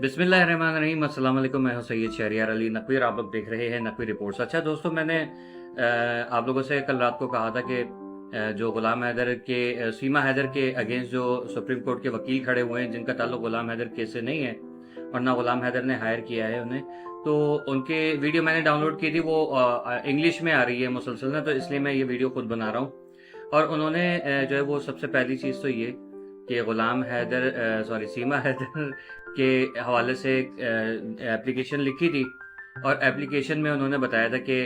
बिस्मिल्लाहिर्रहमानिर्रहीम। अस्सलाम वालेकुम। मैं हूं सैयद शहरियार अली नकवी और आप लोग देख रहे हैं नकवी रिपोर्ट्स। अच्छा दोस्तों, मैंने आप लोगों से कल रात को कहा था कि जो गुलाम हैदर के सीमा हैदर के अगेंस्ट जो सुप्रीम कोर्ट के वकील खड़े हुए हैं, जिनका ताल्लुक गुलाम हैदर केस से नहीं है और ना गुलाम हैदर ने हायर किया है उन्हें, तो उनके वीडियो मैंने डाउनलोड की थी। वो इंग्लिश में आ रही है मुसलसल ना, तो इसलिए मैं ये वीडियो खुद बना रहा हूँ। और उन्होंने जो है वो सबसे पहली चीज़ तो ये कि गुलाम हैदर सीमा हैदर के हवाले से एक एप्लीकेशन लिखी थी और एप्लीकेशन में उन्होंने बताया था कि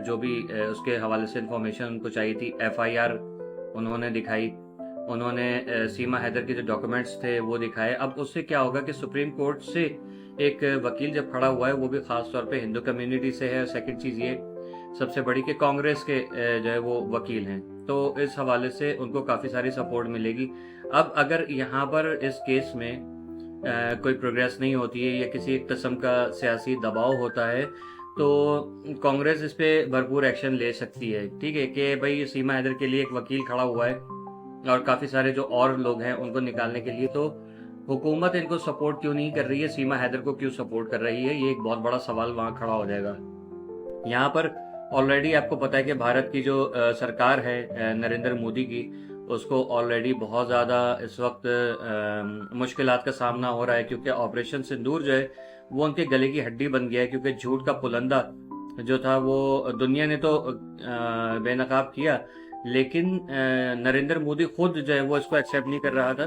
जो भी उसके हवाले से इंफॉर्मेशन उनको चाहिए थी, एफआईआर उन्होंने दिखाई। उन्होंने सीमा हैदर के जो डॉक्यूमेंट्स थे वो दिखाए। अब उससे क्या होगा कि सुप्रीम कोर्ट से एक वकील जब खड़ा हुआ है, वो भी खास तौर पे हिंदू कम्युनिटी से है। सेकंड चीज़ ये सबसे बड़ी कि कांग्रेस के जो है वो वकील हैं, तो इस हवाले से उनको काफ़ी सारी सपोर्ट मिलेगी। अब अगर यहाँ पर इस केस में कोई प्रोग्रेस नहीं होती है या किसी एक किस्म का सियासी दबाव होता है, तो कांग्रेस इस पे भरपूर एक्शन ले सकती है। ठीक है कि भाई सीमा हैदर के लिए एक वकील खड़ा हुआ है और काफ़ी सारे जो और लोग हैं उनको निकालने के लिए, तो हुकूमत इनको सपोर्ट क्यों नहीं कर रही है, सीमा हैदर को क्यों सपोर्ट कर रही है, ये एक बहुत बड़ा सवाल वहाँ खड़ा हो जाएगा। यहाँ पर ऑलरेडी आपको पता है कि भारत की जो सरकार है नरेंद्र मोदी की, उसको ऑलरेडी बहुत ज़्यादा इस वक्त मुश्किलात का सामना हो रहा है, क्योंकि ऑपरेशन सिंदूर जो है वो उनके गले की हड्डी बन गया है। क्योंकि झूठ का पुलंदा जो था वो दुनिया ने तो बेनकाब किया, लेकिन नरेंद्र मोदी खुद जो है वो इसको एक्सेप्ट नहीं कर रहा था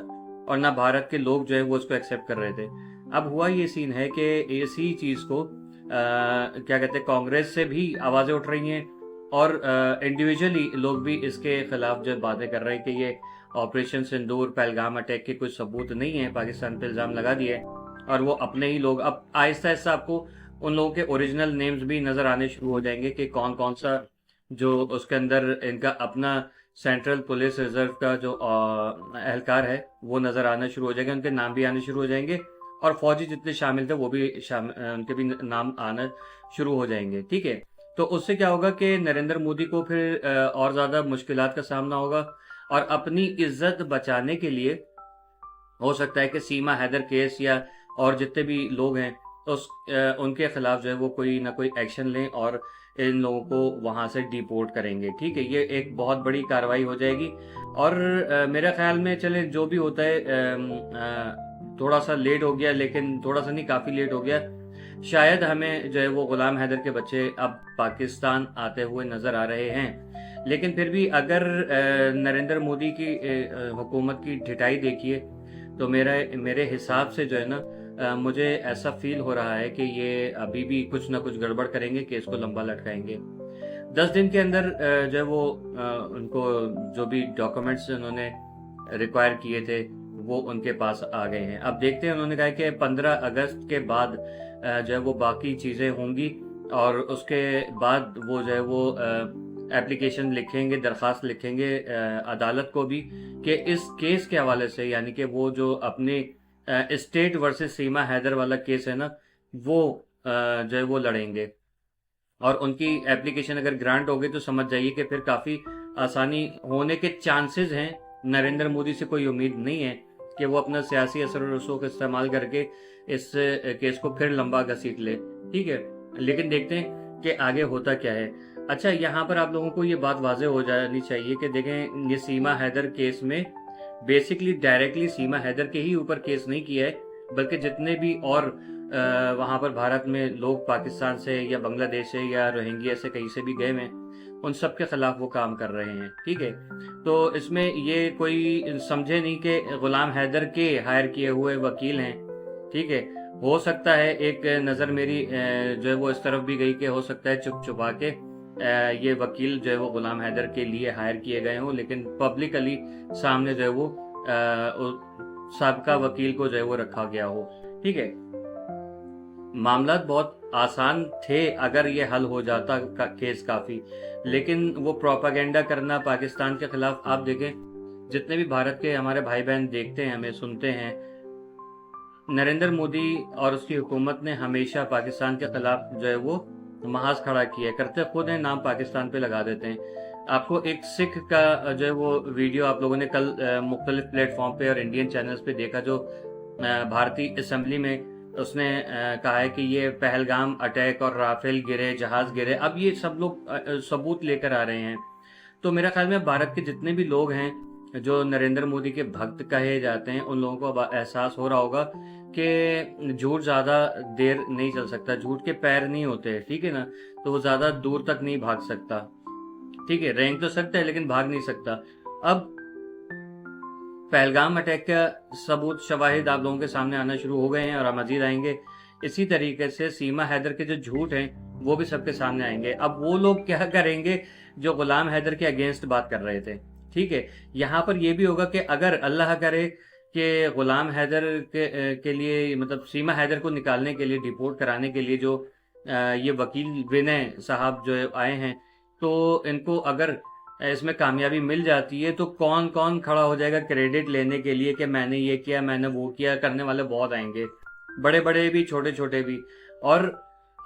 और ना भारत के लोग जो है वो इसको एक्सेप्ट कर रहे थे। अब हुआ ये सीन है कि इसी चीज़ को क्या कहते हैं, कांग्रेस से भी आवाज़ें उठ रही हैं और इंडिविजुअली लोग भी इसके खिलाफ जो बातें कर रहे हैं कि ये ऑपरेशन सिंदूर, पहलगाम अटैक के कोई सबूत नहीं है, पाकिस्तान पे इल्ज़ाम लगा दिए और वो अपने ही लोग। अब आहिस्ता आहिस्ता आपको उन लोगों के ओरिजिनल नेम्स भी नज़र आने शुरू हो जाएंगे कि कौन कौन सा जो उसके अंदर इनका अपना सेंट्रल पुलिस रिजर्व का जो एहलकार है वो नज़र आना शुरू हो जाएगा, उनके नाम भी आने शुरू हो जाएंगे और फौजी जितने शामिल थे वो भी उनके भी नाम आना शुरू हो जाएंगे। ठीक है, तो उससे क्या होगा कि नरेंद्र मोदी को फिर और ज़्यादा मुश्किलात का सामना होगा और अपनी इज्जत बचाने के लिए हो सकता है कि सीमा हैदर केस या और जितने भी लोग हैं तो उनके खिलाफ जो है वो कोई ना कोई एक्शन लें और इन लोगों को वहां से डिपोर्ट करेंगे। ठीक है, ये एक बहुत बड़ी कार्रवाई हो जाएगी और मेरे ख्याल में चले जो भी होता है, थोड़ा सा लेट हो गया, लेकिन थोड़ा सा नहीं, काफ़ी लेट हो गया। शायद हमें जो है वो गुलाम हैदर के बच्चे अब पाकिस्तान आते हुए नज़र आ रहे हैं, लेकिन फिर भी अगर नरेंद्र मोदी की हुकूमत की ढिठाई देखिए तो मेरे हिसाब से जो है ना, मुझे ऐसा फील हो रहा है कि ये अभी भी कुछ ना कुछ गड़बड़ करेंगे, केस को लंबा लटकाएंगे। 10 दिन के अंदर जो है वो उनको जो भी डॉक्यूमेंट्स उन्होंने रिक्वायर किए थे वो उनके पास आ गए हैं। अब देखते हैं, उन्होंने कहा कि 15 अगस्त के बाद जो है वो बाकी चीज़ें होंगी और उसके बाद वो जो है वो एप्लीकेशन लिखेंगे, दरख्वास्त लिखेंगे अदालत को भी कि इस केस के हवाले से, यानी कि वो जो अपने स्टेट वर्सेस सीमा हैदर वाला केस है ना, वो जो है वो लड़ेंगे और उनकी एप्लीकेशन अगर ग्रांट हो गई तो समझ जाइए कि फिर काफ़ी आसानी होने के चांसेस हैं। नरेंद्र मोदी से कोई उम्मीद नहीं है कि वो अपना सियासी असर और रसूख इस्तेमाल करके इस केस को फिर लंबा घसीट ले। ठीक है, लेकिन देखते हैं कि आगे होता क्या है। अच्छा, यहाँ पर आप लोगों को ये बात वाज़ेह हो जानी चाहिए कि देखें, ये सीमा हैदर केस में बेसिकली डायरेक्टली सीमा हैदर के ही ऊपर केस नहीं किया है, बल्कि जितने भी और वहाँ पर भारत में लोग पाकिस्तान से या बांग्लादेश से या रोहिंग्या से कहीं से भी गए हैं, उन सब के खिलाफ वो काम कर रहे हैं। ठीक है, तो इसमें ये कोई समझे नहीं कि गुलाम हैदर के हायर किए हुए वकील हैं। ठीक है, हो सकता है एक नज़र मेरी जो है वो इस तरफ भी गई कि हो सकता है चुप छुपा के ये वकील जो है वो गुलाम हैदर के लिए हायर किए गए हों, लेकिन पब्लिकली सामने जो है वो साबका वकील को जो है वो रखा गया हो। ठीक है, मामला बहुत आसान थे अगर ये हल हो जाता केस काफ़ी, लेकिन वो प्रोपागेंडा करना पाकिस्तान के खिलाफ, आप देखें जितने भी भारत के हमारे भाई बहन देखते हैं, हमें सुनते हैं, नरेंद्र मोदी और उसकी हुकूमत ने हमेशा पाकिस्तान के खिलाफ जो है वो महाज खड़ा किया, करते खुद हैं, नाम पाकिस्तान पे लगा देते हैं। आपको एक सिख का जो है वो वीडियो आप लोगों ने कल मुख्तलिफ प्लेटफॉर्म पे और इंडियन चैनल्स पे देखा, जो भारतीय असेंबली में उसने कहा है कि ये पहलगाम अटैक और राफेल गिरे, जहाज गिरे, अब ये सब लोग सबूत लेकर आ रहे हैं। तो मेरा ख्याल में भारत के जितने भी लोग हैं जो नरेंद्र मोदी के भक्त कहे जाते हैं, उन लोगों को अब एहसास हो रहा होगा कि झूठ ज़्यादा देर नहीं चल सकता, झूठ के पैर नहीं होते, ठीक है ना, तो वो ज़्यादा दूर तक नहीं भाग सकता, ठीक है, रेंग तो सकता है लेकिन भाग नहीं सकता। अब पहलगाम अटैक का सबूत शवाहिद आप लोगों के सामने आना शुरू हो गए हैं और मजीद आएंगे। इसी तरीके से सीमा हैदर के जो झूठ हैं वो भी सबके सामने आएंगे। अब वो लोग क्या करेंगे जो गुलाम हैदर के अगेंस्ट बात कर रहे थे, ठीक है, यहाँ पर यह भी होगा कि अगर अल्लाह करे कि गुलाम हैदर के लिए, मतलब सीमा हैदर को निकालने के लिए, डिपोर्ट कराने के लिए जो ये वकील विनय साहब जो आए हैं, तो इनको अगर इसमें कामयाबी मिल जाती है तो कौन कौन खड़ा हो जाएगा क्रेडिट लेने के लिए कि मैंने ये किया, मैंने वो किया, करने वाले बहुत आएंगे, बड़े बड़े भी, छोटे छोटे भी। और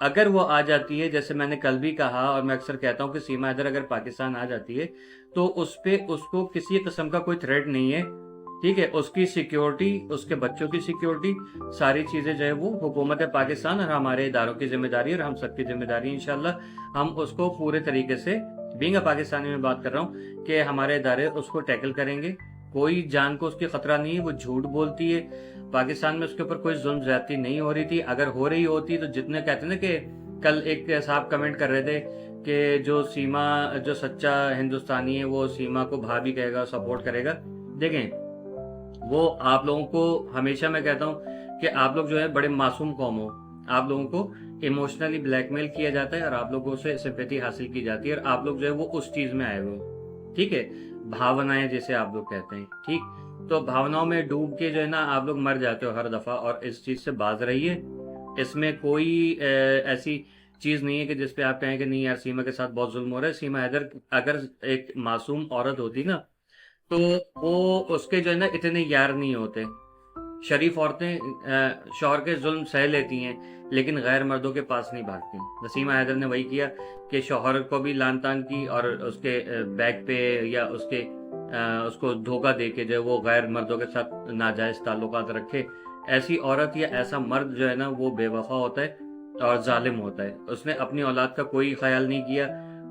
अगर वो आ जाती है, जैसे मैंने कल भी कहा और मैं अक्सर कहता हूँ कि सीमा हैदर अगर पाकिस्तान आ जाती है तो उस पे उसको किसी किस्म का कोई थ्रेट नहीं है, ठीक है, उसकी सिक्योरिटी, उसके बच्चों की सिक्योरिटी, सारी चीजें जो है वो हुकूमत पाकिस्तान और हमारे इदारों की जिम्मेदारी और हम सबकी जिम्मेदारी, इंशाल्लाह हम उसको पूरे तरीके से, बीइंग पाकिस्तानी में बात कर रहा हूँ, कि हमारे इदारे उसको टैकल करेंगे। कोई जान को उसकी खतरा नहीं है, वो झूठ बोलती है, पाकिस्तान में उसके ऊपर कोई जुल्म ज्यादती नहीं हो रही थी, अगर हो रही होती तो जितने कहते हैं ना कि कल एक साहब कमेंट कर रहे थे कि जो सीमा, जो सच्चा हिंदुस्तानी है वो सीमा को भाभी कहेगा, सपोर्ट करेगा। देखें, वो आप लोगों को हमेशा मैं कहता हूँ कि आप लोग जो है बड़े मासूम कौम हो, आप लोगों को इमोशनली ब्लैकमेल किया जाता है और आप लोगों से सिंपैथी हासिल की जाती है और आप लोग जो है वो उस चीज में आए हुए हो, ठीक है, भावनाएं जैसे आप लोग कहते हैं, ठीक, तो भावनाओं में डूब के जो है ना आप लोग मर जाते हो हर दफा, और इस चीज से बाज रहिए। इसमें कोई ऐसी चीज नहीं है कि जिसपे आप कहें कि नहीं यार सीमा के साथ बहुत जुल्म हो रहा है। सीमा हैदर अगर एक मासूम औरत होती ना तो वो उसके जो है ना इतने यार नहीं होते। शरीफ औरतें शौहर के जुल्म सह लेती हैं लेकिन गैर मर्दों के पास नहीं भागती। नसीमा हैदर ने वही किया कि शौहर को भी लान तान की और उसके बैक पे या उसको धोखा दे के जो वो गैर मर्दों के साथ नाजायज ताल्लुकात रखे। ऐसी औरत या ऐसा मर्द जो है ना वो बेवफा होता है और जालिम होता है। उसने अपनी औलाद का कोई ख्याल नहीं किया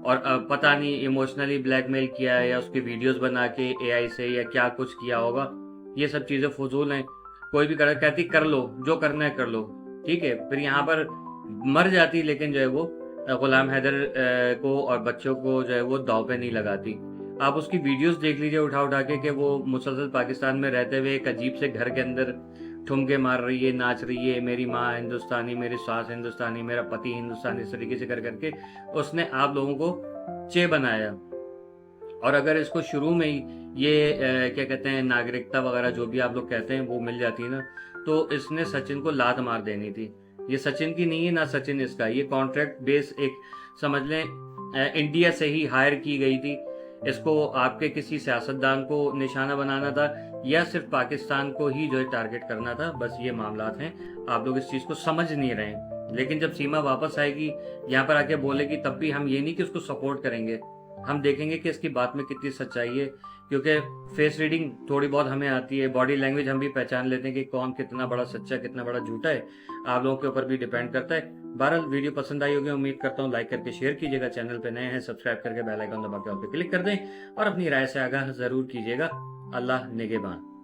और पता नहीं इमोशनली ब्लैकमेल किया है या उसकी वीडियोस बना के एआई से या क्या कुछ किया होगा। ये सब चीजें फजूल हैं। कोई भी कहती कर लो जो करना है कर लो, ठीक है, फिर यहाँ पर मर जाती लेकिन जो है वो गुलाम हैदर को और बच्चों को जो है वो दाव पे नहीं लगाती। आप उसकी वीडियोस देख लीजिए उठा उठा के वो मुसलसल पाकिस्तान में रहते हुए एक अजीब से घर के अंदर ठुमके मार रही है, नाच रही है, मेरी माँ हिंदुस्तानी, मेरी सास हिंदुस्तानी, मेरा पति हिंदुस्तानी, इस तरीके से कर करके उसने आप लोगों को चे बनाया। और अगर इसको शुरू में ही ये क्या कहते हैं नागरिकता वगैरह जो भी आप लोग कहते हैं वो मिल जाती ना तो इसने सचिन को लात मार देनी थी। ये सचिन की नहीं है ना सचिन इसका, ये कॉन्ट्रैक्ट बेस एक समझ लें इंडिया से ही हायर की गई थी। इसको आपके किसी सियासतदान को निशाना बनाना था या सिर्फ पाकिस्तान को ही जो है टारगेट करना था, बस ये मामलात हैं। आप लोग इस चीज को समझ नहीं रहे। लेकिन जब सीमा वापस आएगी यहाँ पर आके बोलेगी तब भी हम ये नहीं कि उसको सपोर्ट करेंगे, हम देखेंगे कि इसकी बात में कितनी सच्चाई है, क्योंकि फेस रीडिंग थोड़ी बहुत हमें आती है, बॉडी लैंग्वेज हम भी पहचान लेते हैं कि कौन कितना बड़ा सच्चा कितना बड़ा झूठा है। आप लोगों के ऊपर भी डिपेंड करता है। बहरहाल वीडियो पसंद आई होगी, उम्मीद करता हूँ लाइक करके शेयर कीजिएगा, चैनल पे नए हैं सब्सक्राइब करके बेल आइकन दबा के ऑल पे क्लिक कर दें और अपनी राय से आगाह जरूर कीजिएगा। अल्लाह निगहबान।